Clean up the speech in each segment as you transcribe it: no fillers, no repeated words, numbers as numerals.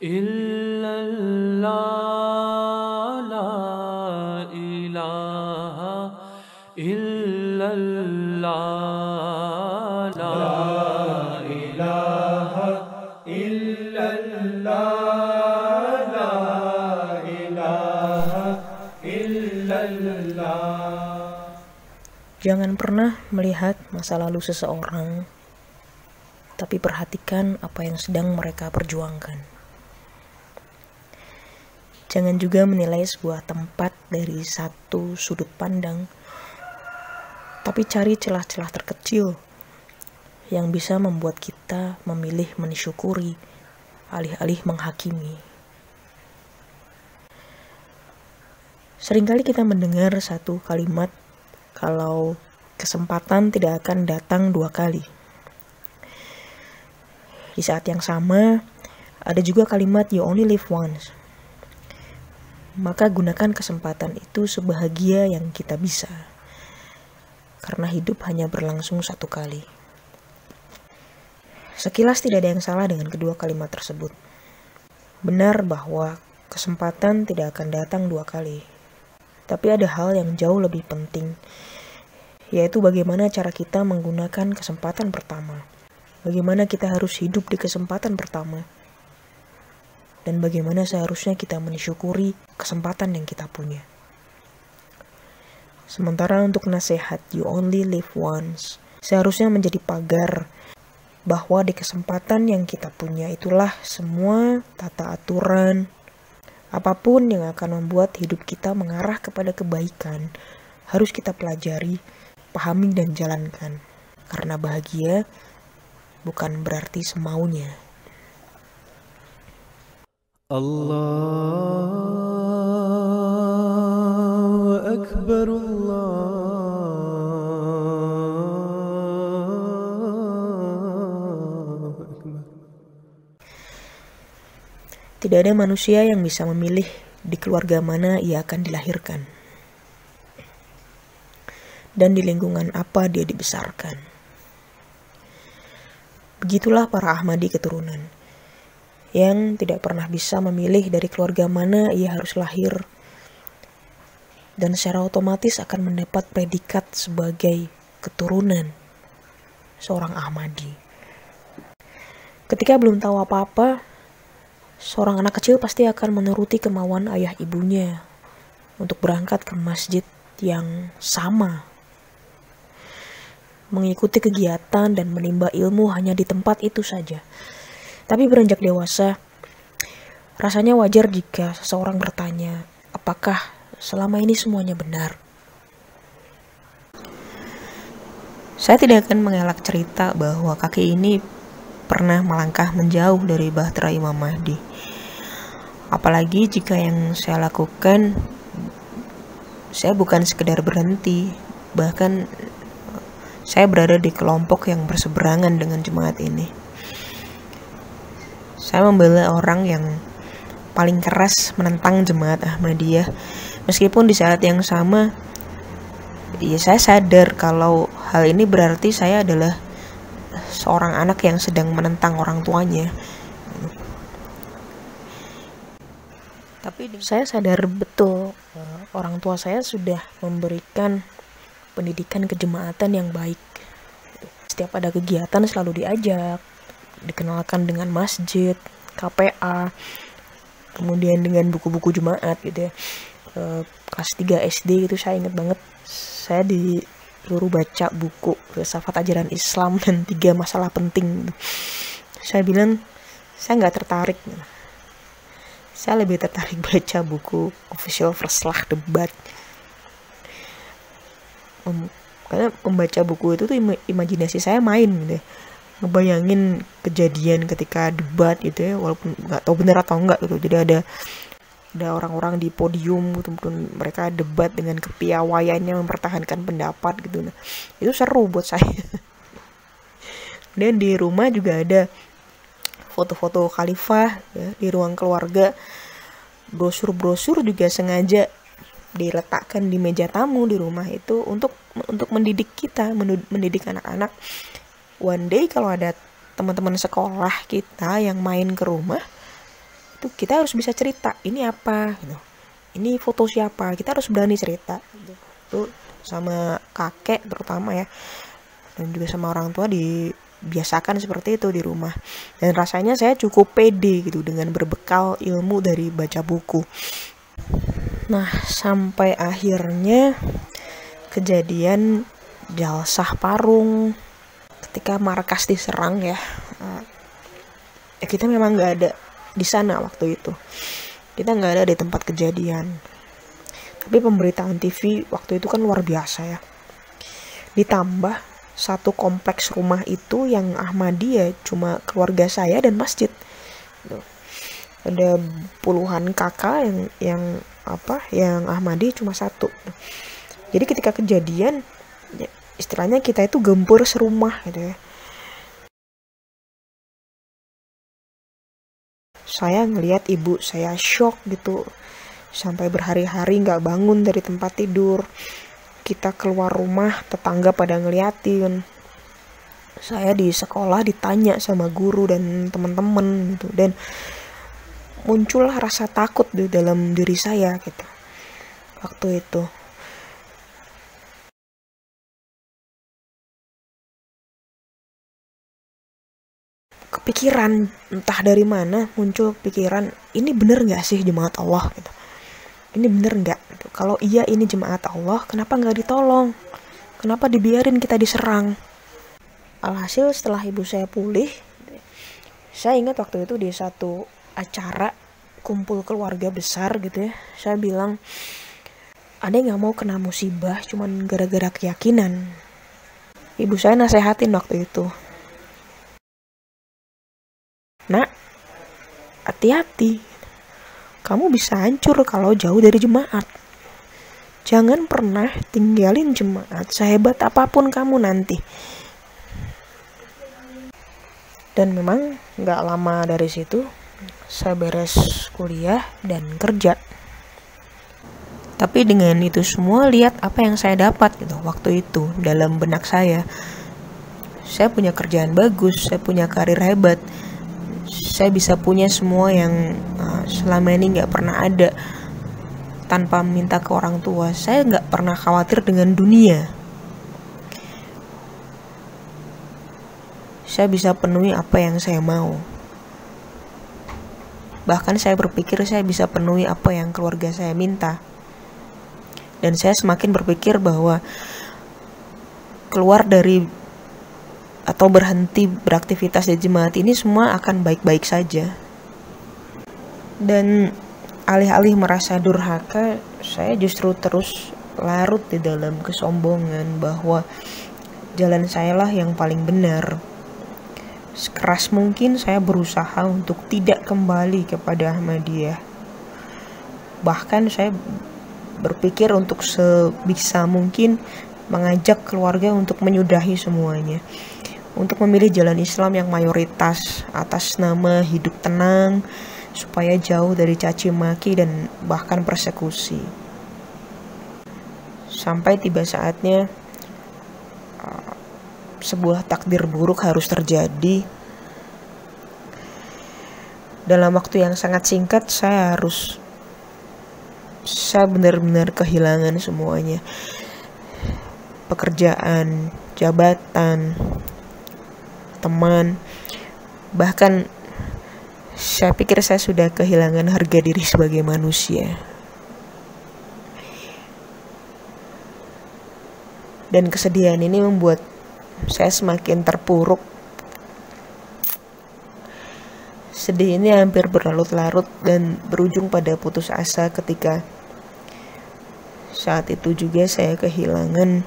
illallah, la ilaha illallah, la ilaha illallah, la ilaha illallah. Jangan pernah melihat masa lalu seseorang, tapi perhatikan apa yang sedang mereka perjuangkan. Jangan juga menilai sebuah tempat dari satu sudut pandang, tapi cari celah-celah terkecil yang bisa membuat kita memilih mensyukuri alih-alih menghakimi. Seringkali kita mendengar satu kalimat kalau kesempatan tidak akan datang dua kali. Di saat yang sama, ada juga kalimat you only live once. Maka gunakan kesempatan itu sebahagia yang kita bisa. Karena hidup hanya berlangsung satu kali. Sekilas tidak ada yang salah dengan kedua kalimat tersebut. Benar bahwa kesempatan tidak akan datang dua kali. Tapi ada hal yang jauh lebih penting, yaitu bagaimana cara kita menggunakan kesempatan pertama. Bagaimana kita harus hidup di kesempatan pertama. Dan bagaimana seharusnya kita mensyukuri kesempatan yang kita punya. Sementara untuk nasihat you only live once, seharusnya menjadi pagar bahwa di kesempatan yang kita punya itulah semua tata aturan, apapun yang akan membuat hidup kita mengarah kepada kebaikan, harus kita pelajari, pahami dan jalankan. Karena bahagia bukan berarti semaunya. Allahu Akbar, Allahu Akbar. Tidak ada manusia yang bisa memilih di keluarga mana ia akan dilahirkan. Dan di lingkungan apa dia dibesarkan. Begitulah para Ahmadi keturunan. Yang tidak pernah bisa memilih dari keluarga mana ia harus lahir. Dan secara otomatis akan mendapat predikat sebagai keturunan seorang Ahmadi. Ketika belum tahu apa-apa, seorang anak kecil pasti akan menuruti kemauan ayah ibunya untuk berangkat ke masjid yang sama. Mengikuti kegiatan dan menimba ilmu hanya di tempat itu saja. Tapi beranjak dewasa, rasanya wajar jika seseorang bertanya, apakah selama ini semuanya benar? Saya tidak akan mengelak cerita bahwa kaki ini pernah melangkah menjauh dari bahtera Imam Mahdi. Apalagi jika yang saya lakukan, saya bukan sekedar berhenti, bahkan saya berada di kelompok yang berseberangan dengan jemaat ini. Saya membela orang yang paling keras menentang jemaat Ahmadiyah. Meskipun di saat yang sama, ya saya sadar kalau hal ini berarti saya adalah seorang anak yang sedang menentang orang tuanya. Tapi saya sadar betul orang tua saya sudah memberikan pendidikan kejemaatan yang baik. Setiap ada kegiatan selalu diajak, dikenalkan dengan masjid, KPA, kemudian dengan buku-buku jemaat gitu ya. Kelas 3 SD itu saya ingat banget, saya disuruh baca buku filsafat ajaran Islam dan 3 masalah penting. Saya bilang saya nggak tertarik. Saya lebih tertarik baca buku Official Verslag Debat. Karena membaca buku itu tuh imajinasi saya main gitu ya. Ngebayangin kejadian ketika debat gitu ya, walaupun nggak tahu benar atau enggak gitu. Jadi ada orang-orang di podium gitu, mereka debat dengan kepiawaiannya mempertahankan pendapat gitu. Nah, itu seru buat saya. Dan di rumah juga ada foto-foto khalifah ya, di ruang keluarga. Brosur-brosur juga sengaja diletakkan di meja tamu di rumah itu untuk mendidik kita, mendidik anak-anak. One day kalau ada teman-teman sekolah kita yang main ke rumah, itu kita harus bisa cerita ini apa gitu, ini foto siapa, kita harus berani cerita gitu. Tuh sama kakek terutama ya, dan juga sama orang tua dibiasakan seperti itu di rumah. Dan rasanya saya cukup pede gitu dengan berbekal ilmu dari baca buku. Nah, sampai akhirnya kejadian Jalsah Parung ketika markas diserang ya. Kita memang nggak ada di sana waktu itu. Kita nggak ada di tempat kejadian. Tapi pemberitaan TV waktu itu kan luar biasa ya. Ditambah satu kompleks rumah itu yang Ahmadiyah cuma keluarga saya dan masjid. Ada puluhan kakak yang Ahmadi cuma satu. Jadi ketika kejadian ya, istilahnya kita itu gempur serumah gitu ya. Saya ngelihat ibu saya shock gitu, sampai berhari-hari nggak bangun dari tempat tidur. Kita keluar rumah, tetangga pada ngeliatin. Saya di sekolah ditanya sama guru dan teman-teman gitu, dan muncullah rasa takut di dalam diri saya gitu waktu itu. Kepikiran, entah dari mana muncul pikiran, ini bener nggak sih jemaat Allah gitu, ini bener nggak gitu. Kalau iya ini jemaat Allah, kenapa nggak ditolong, kenapa dibiarin kita diserang. Alhasil setelah ibu saya pulih, saya ingat waktu itu di satu acara kumpul keluarga besar gitu ya, saya bilang, ada yang nggak mau kena musibah cuman gara-gara keyakinan. Ibu saya nasehatin waktu itu, nak, hati-hati, kamu bisa hancur kalau jauh dari jemaat. Jangan pernah tinggalin jemaat sehebat apapun kamu nanti. Dan memang gak lama dari situ saya beres kuliah dan kerja. Tapi dengan itu semua, lihat apa yang saya dapat gitu waktu itu dalam benak saya. Saya punya kerjaan bagus, saya punya karir hebat, saya bisa punya semua yang selama ini gak pernah ada. Tanpa minta ke orang tua, saya gak pernah khawatir dengan dunia. Saya bisa penuhi apa yang saya mau. Bahkan saya berpikir saya bisa penuhi apa yang keluarga saya minta. Dan saya semakin berpikir bahwa keluar dari atau berhenti beraktivitas di jemaat ini semua akan baik-baik saja. Dan alih-alih merasa durhaka, saya justru terus larut di dalam kesombongan bahwa jalan saya lah yang paling benar. Sekeras mungkin saya berusaha untuk tidak kembali kepada Ahmadiyah. Bahkan saya berpikir untuk sebisa mungkin mengajak keluarga untuk menyudahi semuanya, untuk memilih jalan Islam yang mayoritas atas nama hidup tenang, supaya jauh dari caci maki dan bahkan persekusi. Sampai tiba saatnya sebuah takdir buruk harus terjadi. Dalam waktu yang sangat singkat saya benar-benar kehilangan semuanya. Pekerjaan, jabatan, teman, bahkan saya pikir saya sudah kehilangan harga diri sebagai manusia. Dan kesedihan ini membuat saya semakin terpuruk. Sedih ini hampir berlarut-larut dan berujung pada putus asa ketika saat itu juga saya kehilangan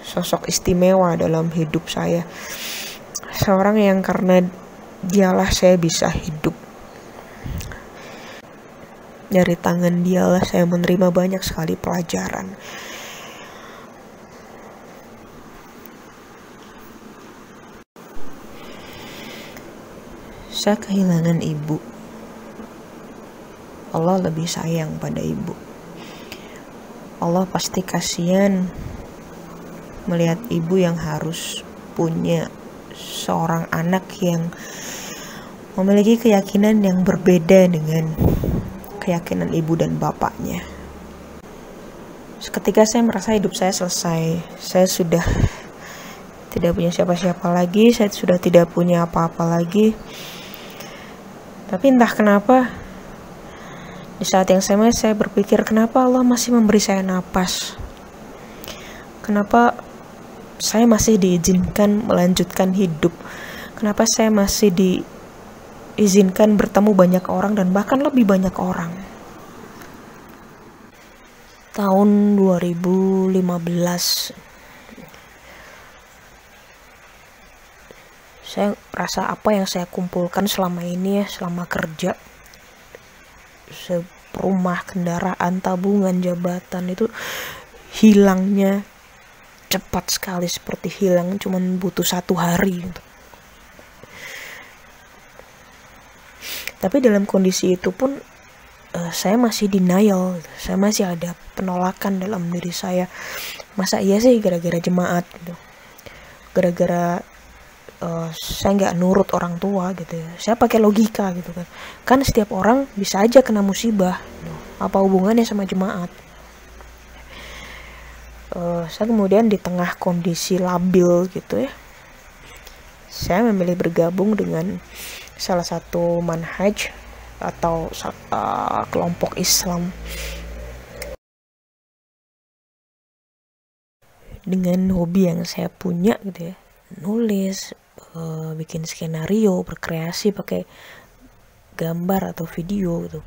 sosok istimewa dalam hidup saya. Seorang yang karena dialah saya bisa hidup. Dari tangan dialah saya menerima banyak sekali pelajaran. Saya kehilangan ibu. Allah lebih sayang pada ibu. Allah pasti kasihan melihat ibu yang harus punya seorang anak yang memiliki keyakinan yang berbeda dengan keyakinan ibu dan bapaknya. Seketika saya merasa hidup saya selesai. Saya sudah tidak punya siapa-siapa lagi, saya sudah tidak punya apa-apa lagi. Tapi entah kenapa, di saat yang sama saya berpikir, kenapa Allah masih memberi saya napas? Kenapa saya masih diizinkan melanjutkan hidup? Kenapa saya masih diizinkan bertemu banyak orang dan bahkan lebih banyak orang? Tahun 2015, saya rasa apa yang saya kumpulkan selama ini selama kerja, rumah, kendaraan, tabungan, jabatan, itu hilangnya cepat sekali, seperti hilang cuman butuh 1 hari gitu. Tapi dalam kondisi itu pun saya masih denial, saya masih ada penolakan dalam diri saya. Masa iya sih gara-gara jemaat gitu, gara-gara saya nggak nurut orang tua gitu ya. Saya pakai logika gitu kan setiap orang bisa aja kena musibah gitu. Apa hubungannya sama jemaat? Saya kemudian di tengah kondisi labil gitu ya, saya memilih bergabung dengan salah satu manhaj atau kelompok Islam dengan hobi yang saya punya gitu ya, nulis, bikin skenario, berkreasi pakai gambar atau video gitu.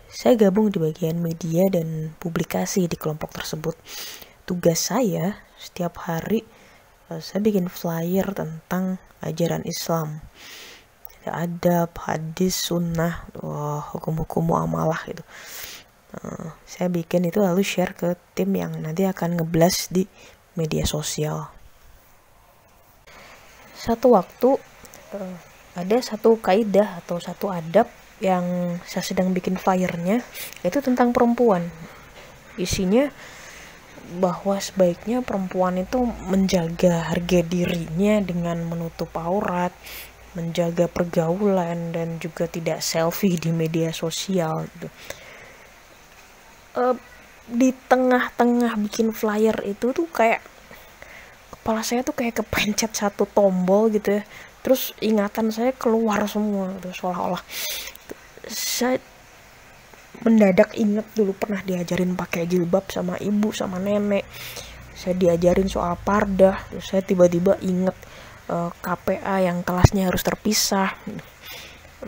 Saya gabung di bagian media dan publikasi di kelompok tersebut. Tugas saya setiap hari saya bikin flyer tentang ajaran Islam, adab, hadis, sunnah, hukum-hukum muamalah gitu. Saya bikin itu lalu share ke tim yang nanti akan ngeblas di media sosial. Satu waktu ada satu kaidah atau satu adab yang saya sedang bikin flyernya, itu tentang perempuan. Isinya bahwa sebaiknya perempuan itu menjaga harga dirinya dengan menutup aurat, menjaga pergaulan, dan juga tidak selfie di media sosial gitu. Di tengah-tengah bikin flyer itu tuh kayak kepala saya tuh kayak kepencet satu tombol gitu ya, terus ingatan saya keluar semua gitu, seolah-olah saya mendadak inget dulu pernah diajarin pakai jilbab sama ibu sama nenek. Saya diajarin soal pardah, terus saya tiba-tiba inget KPA yang kelasnya harus terpisah.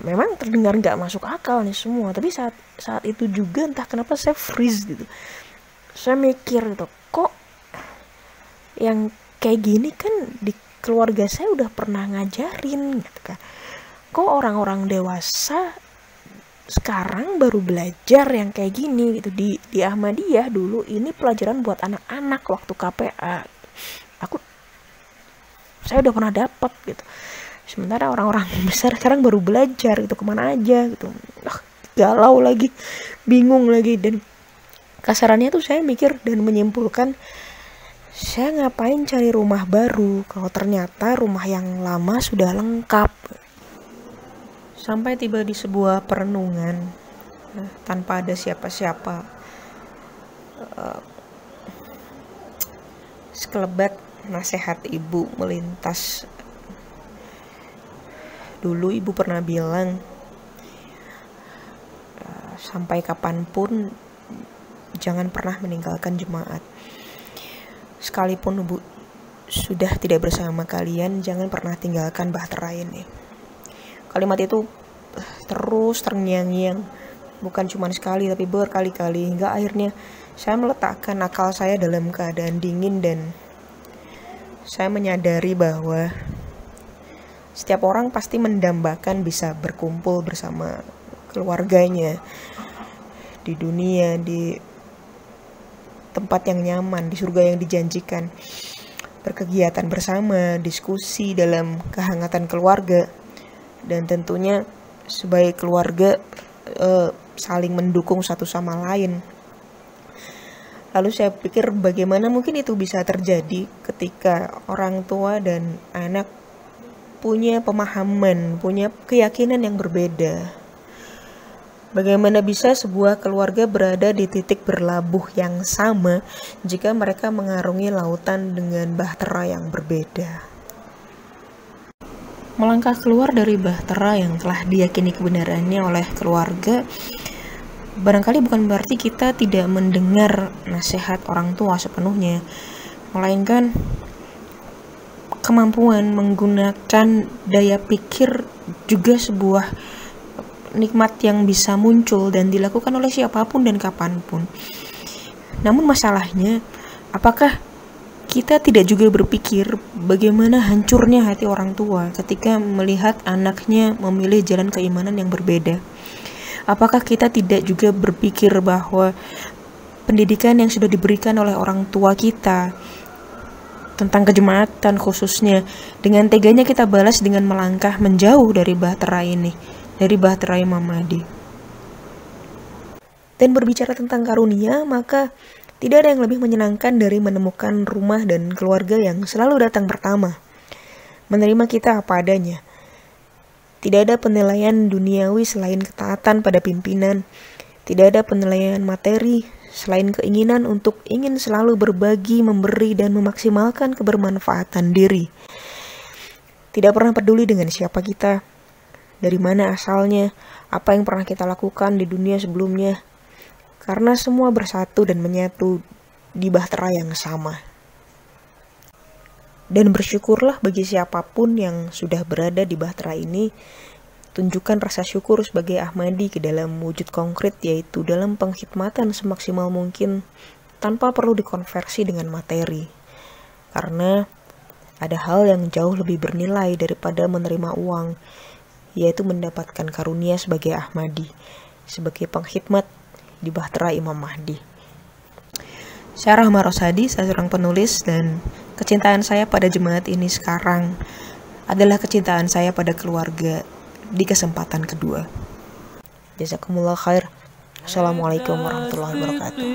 Memang terdengar nggak masuk akal nih semua, tapi saat itu juga entah kenapa saya freeze gitu. Saya mikir gitu, kok yang kayak gini kan di keluarga saya udah pernah ngajarin gitu kan. Kok orang-orang dewasa sekarang baru belajar yang kayak gini gitu. Di Ahmadiyah dulu ini pelajaran buat anak-anak waktu KPA. Saya udah pernah dapat gitu. Sementara orang-orang besar sekarang baru belajar gitu, kemana aja gitu. Galau lagi, bingung lagi. Dan kasarannya tuh saya mikir dan menyimpulkan, saya ngapain cari rumah baru kalau ternyata rumah yang lama sudah lengkap. Sampai tiba di sebuah perenungan tanpa ada siapa-siapa. Sekelebat nasihat ibu melintas. Dulu ibu pernah bilang, sampai kapanpun jangan pernah meninggalkan jemaat. Sekalipun ibu sudah tidak bersama kalian, jangan pernah tinggalkan bahtera ini. Kalimat itu terus terngiang-ngiang, bukan cuma sekali tapi berkali-kali, hingga akhirnya saya meletakkan akal saya dalam keadaan dingin dan saya menyadari bahwa setiap orang pasti mendambakan bisa berkumpul bersama keluarganya di dunia, di tempat yang nyaman, di surga yang dijanjikan, berkegiatan bersama, diskusi dalam kehangatan keluarga, dan tentunya sebagai keluarga saling mendukung satu sama lain. Lalu saya pikir bagaimana mungkin itu bisa terjadi ketika orang tua dan anak punya pemahaman, punya keyakinan yang berbeda. Bagaimana bisa sebuah keluarga berada di titik berlabuh yang sama jika mereka mengarungi lautan dengan bahtera yang berbeda? Melangkah keluar dari bahtera yang telah diyakini kebenarannya oleh keluarga barangkali bukan berarti kita tidak mendengar nasihat orang tua sepenuhnya, melainkan kemampuan menggunakan daya pikir juga sebuah nikmat yang bisa muncul dan dilakukan oleh siapapun dan kapanpun. Namun masalahnya, apakah kita tidak juga berpikir bagaimana hancurnya hati orang tua ketika melihat anaknya memilih jalan keimanan yang berbeda? Apakah kita tidak juga berpikir bahwa pendidikan yang sudah diberikan oleh orang tua kita tentang kejemaatan khususnya, dengan teganya kita balas dengan melangkah menjauh dari bahtera ini, dari bahtera Imam Mahdi? Dan berbicara tentang karunia, maka tidak ada yang lebih menyenangkan dari menemukan rumah dan keluarga yang selalu datang pertama, menerima kita apa adanya. Tidak ada penilaian duniawi selain ketaatan pada pimpinan. Tidak ada penilaian materi selain keinginan untuk ingin selalu berbagi, memberi, dan memaksimalkan kebermanfaatan diri. Tidak pernah peduli dengan siapa kita, dari mana asalnya, apa yang pernah kita lakukan di dunia sebelumnya, karena semua bersatu dan menyatu di bahtera yang sama. Dan bersyukurlah bagi siapapun yang sudah berada di bahtera ini. Tunjukkan rasa syukur sebagai Ahmadi ke dalam wujud konkret, yaitu dalam pengkhidmatan semaksimal mungkin tanpa perlu dikonversi dengan materi. Karena ada hal yang jauh lebih bernilai daripada menerima uang, yaitu mendapatkan karunia sebagai Ahmadi, sebagai pengkhidmat di bahtera Imam Mahdi. Saya Rahma Rosadi, saya seorang penulis, dan kecintaan saya pada jemaat ini sekarang adalah kecintaan saya pada keluarga di kesempatan kedua. Jazakumullah khair. Assalamualaikum warahmatullahi wabarakatuh.